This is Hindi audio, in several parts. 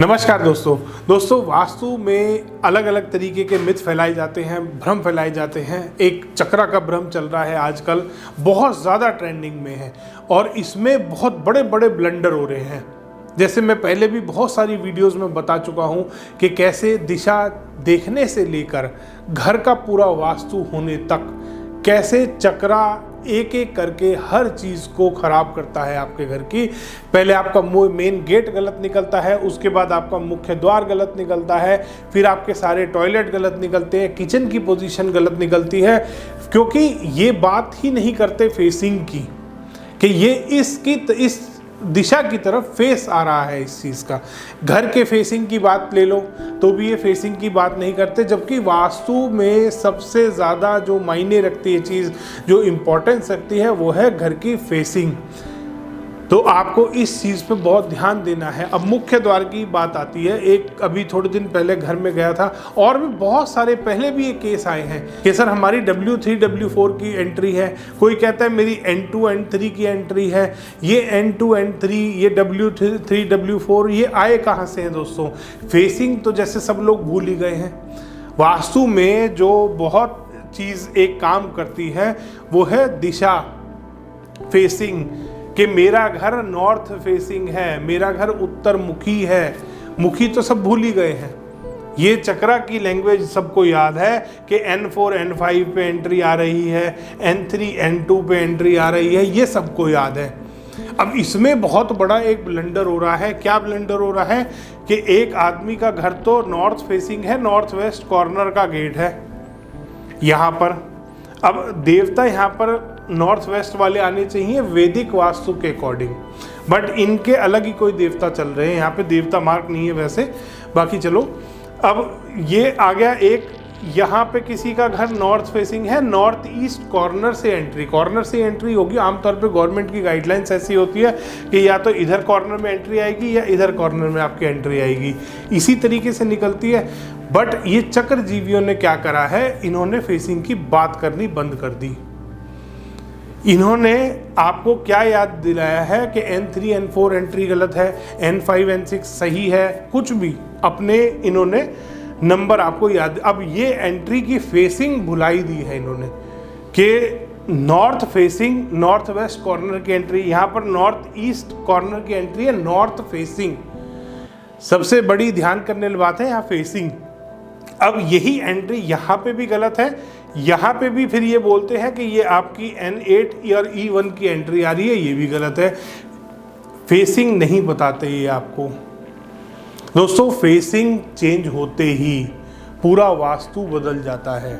नमस्कार दोस्तों वास्तु में अलग अलग तरीके के मिथ फैलाए जाते हैं, भ्रम फैलाए जाते हैं। एक चक्रा का भ्रम चल रहा है आजकल, बहुत ज़्यादा ट्रेंडिंग में है और इसमें बहुत बड़े बड़े ब्लंडर हो रहे हैं। जैसे मैं पहले भी बहुत सारी वीडियोस में बता चुका हूं कि कैसे दिशा देखने से लेकर घर का पूरा वास्तु होने तक कैसे चक्रा एक एक करके हर चीज़ को ख़राब करता है आपके घर की। पहले आपका मेन गेट गलत निकलता है, उसके बाद आपका मुख्य द्वार गलत निकलता है, फिर आपके सारे टॉयलेट गलत निकलते हैं, किचन की पोजीशन गलत निकलती है, क्योंकि ये बात ही नहीं करते फेसिंग की कि ये इस दिशा की तरफ फेस आ रहा है। इस चीज़ का घर के फेसिंग की बात ले लो तो भी ये फेसिंग की बात नहीं करते, जबकि वास्तु में सबसे ज़्यादा जो मायने रखती है चीज़, जो इम्पोर्टेंस रखती है, वो है घर की फेसिंग। तो आपको इस चीज़ पे बहुत ध्यान देना है। अब मुख्य द्वार की बात आती है। एक अभी थोड़े दिन पहले घर में गया था और भी बहुत सारे पहले भी ये केस आए हैं कि सर हमारी W3 W4 की एंट्री है, कोई कहता है मेरी N2 N3 की एंट्री है, ये N2 N3 ये W3 W4 ये आए कहाँ से हैं दोस्तों? फेसिंग तो जैसे सब लोग भूल ही गए हैं। वास्तु में जो बहुत चीज़ एक काम करती है वो है दिशा, फेसिंग, कि मेरा घर नॉर्थ फेसिंग है, मेरा घर उत्तर मुखी है। मुखी तो सब भूल ही गए हैं। ये चक्रा की लैंग्वेज सबको याद है कि N4 N5 पे एंट्री आ रही है, N3 N2 पे एंट्री आ रही है, ये सबको याद है। अब इसमें बहुत बड़ा एक ब्लंडर हो रहा है। क्या ब्लंडर हो रहा है कि एक आदमी का घर तो नॉर्थ फेसिंग है, नॉर्थ वेस्ट कॉर्नर का गेट है यहाँ पर। अब देवता यहाँ पर नॉर्थ वेस्ट वाले आने चाहिए वैदिक वास्तु के अकॉर्डिंग, बट इनके अलग ही कोई देवता चल रहे हैं। यहाँ पे देवता मार्क नहीं है वैसे, बाकी चलो। अब ये आ गया एक, यहाँ पे किसी का घर नॉर्थ फेसिंग है, नॉर्थ ईस्ट कॉर्नर से एंट्री होगी। आमतौर पे गवर्नमेंट की गाइडलाइंस ऐसी होती है कि या तो इधर कॉर्नर में एंट्री आएगी या इधर कॉर्नर में आपकी एंट्री आएगी, इसी तरीके से निकलती है। बट ये चक्र जीवियों ने क्या करा है, इन्होंने फेसिंग की बात करनी बंद कर दी। इन्होंने आपको क्या याद दिलाया है कि N3 N4 एंट्री गलत है, N5 N6 सही है, कुछ भी अपने इन्होंने नंबर आपको याद। अब ये एंट्री की फेसिंग भुलाई दी है इन्होंने कि north facing, north west corner की एंट्री, यहाँ पर नॉर्थ ईस्ट कॉर्नर की एंट्री है नॉर्थ फेसिंग। सबसे बड़ी ध्यान करने वाली बात है यहाँ फेसिंग। अब यही एंट्री यहाँ पे भी गलत है, यहाँ पे भी फिर ये बोलते हैं कि ये आपकी N8 और E1 की एंट्री आ रही है, ये भी गलत है। फेसिंग नहीं बताते ये आपको दोस्तों। फेसिंग चेंज होते ही पूरा वास्तु बदल जाता है,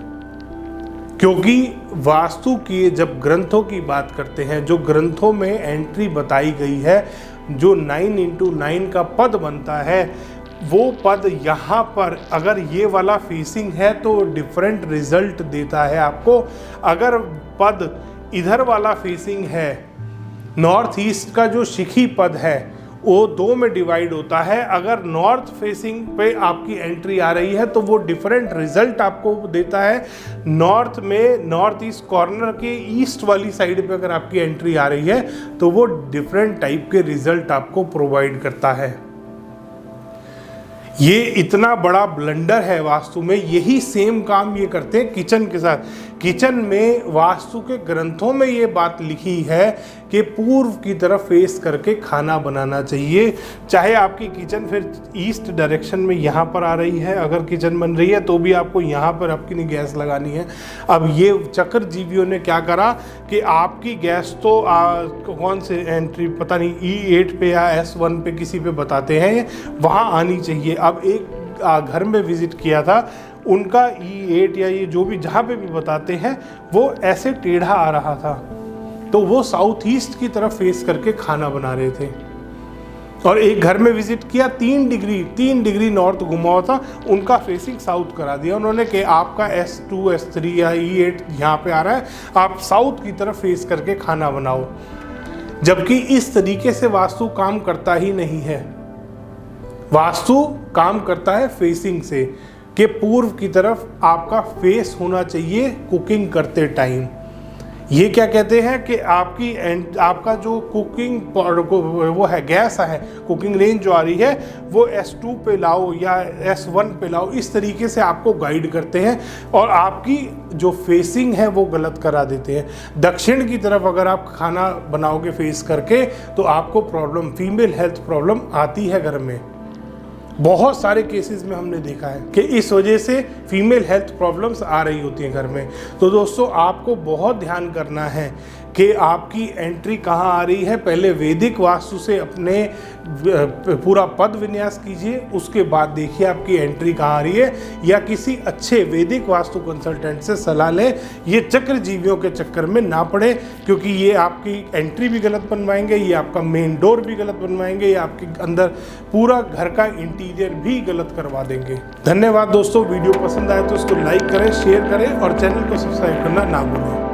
क्योंकि वास्तु की जब ग्रंथों की बात करते हैं, जो ग्रंथों में एंट्री बताई गई है, जो 9x9 का पद बनता है, वो पद यहाँ पर अगर ये वाला फेसिंग है तो डिफरेंट रिजल्ट देता है आपको। अगर पद इधर वाला फेसिंग है, नॉर्थ ईस्ट का जो शिखी पद है वो 2 में डिवाइड होता है। अगर नॉर्थ फेसिंग पे आपकी एंट्री आ रही है तो वो डिफरेंट रिजल्ट आपको देता है। नॉर्थ में नॉर्थ ईस्ट कॉर्नर के ईस्ट वाली साइड पे अगर आपकी एंट्री आ रही है तो वो डिफरेंट टाइप के रिजल्ट आपको प्रोवाइड करता है। ये इतना बड़ा ब्लंडर है वास्तु में। यही सेम काम ये करते हैं किचन के साथ। किचन में वास्तु के ग्रंथों में ये बात लिखी है कि पूर्व की तरफ फेस करके खाना बनाना चाहिए। चाहे आपकी किचन फिर ईस्ट डायरेक्शन में यहाँ पर आ रही है, अगर किचन बन रही है तो भी आपको यहाँ पर आपकी गैस लगानी है। अब ये चक्र जीवियों ने क्या करा कि आपकी गैस तो कौन से एंट्री पता नहीं E8 पे या S1 पे किसी पे बताते हैं वहाँ आनी चाहिए। अब एक घर में विजिट किया था, उनका E8 या ये जो भी जहाँ पे भी बताते हैं वो ऐसे टेढ़ा आ रहा था, तो वो साउथ ईस्ट की तरफ फेस करके खाना बना रहे थे। और एक घर में विजिट किया, 3 डिग्री नॉर्थ घुमा हुआ था, उनका फेसिंग साउथ करा दिया उन्होंने कि आपका S2 S3 या E8 यहाँ पे आ रहा है, आप साउथ की तरफ फेस करके खाना बनाओ। जबकि इस तरीके से वास्तु काम करता ही नहीं है। वास्तु काम करता है फेसिंग से, कि पूर्व की तरफ आपका फेस होना चाहिए कुकिंग करते टाइम। ये क्या कहते हैं कि आपका जो कुकिंग वो है गैस है, कुकिंग रेंज जो आ रही है वो S2 पे लाओ या S1 पे लाओ, इस तरीके से आपको गाइड करते हैं और आपकी जो फेसिंग है वो गलत करा देते हैं। दक्षिण की तरफ अगर आप खाना बनाओगे फेस करके तो आपको प्रॉब्लम, फीमेल हेल्थ प्रॉब्लम आती है घर में। बहुत सारे केसेस में हमने देखा है कि इस वजह से फीमेल हेल्थ प्रॉब्लम्स आ रही होती हैं घर में। तो दोस्तों आपको बहुत ध्यान करना है कि आपकी एंट्री कहाँ आ रही है। पहले वैदिक वास्तु से अपने पूरा पद विन्यास कीजिए, उसके बाद देखिए आपकी एंट्री कहाँ आ रही है, या किसी अच्छे वैदिक वास्तु कंसल्टेंट से सलाह लें। ये चक्र जीवियों के चक्कर में ना पड़े, क्योंकि ये आपकी एंट्री भी गलत बनवाएंगे, ये आपका मेन डोर भी गलत बनवाएंगे, ये आपके अंदर पूरा घर का इंटीरियर भी गलत करवा देंगे। धन्यवाद दोस्तों, वीडियो पसंद आए तो इसको लाइक करें, शेयर करें और चैनल को सब्सक्राइब करना ना भूलें।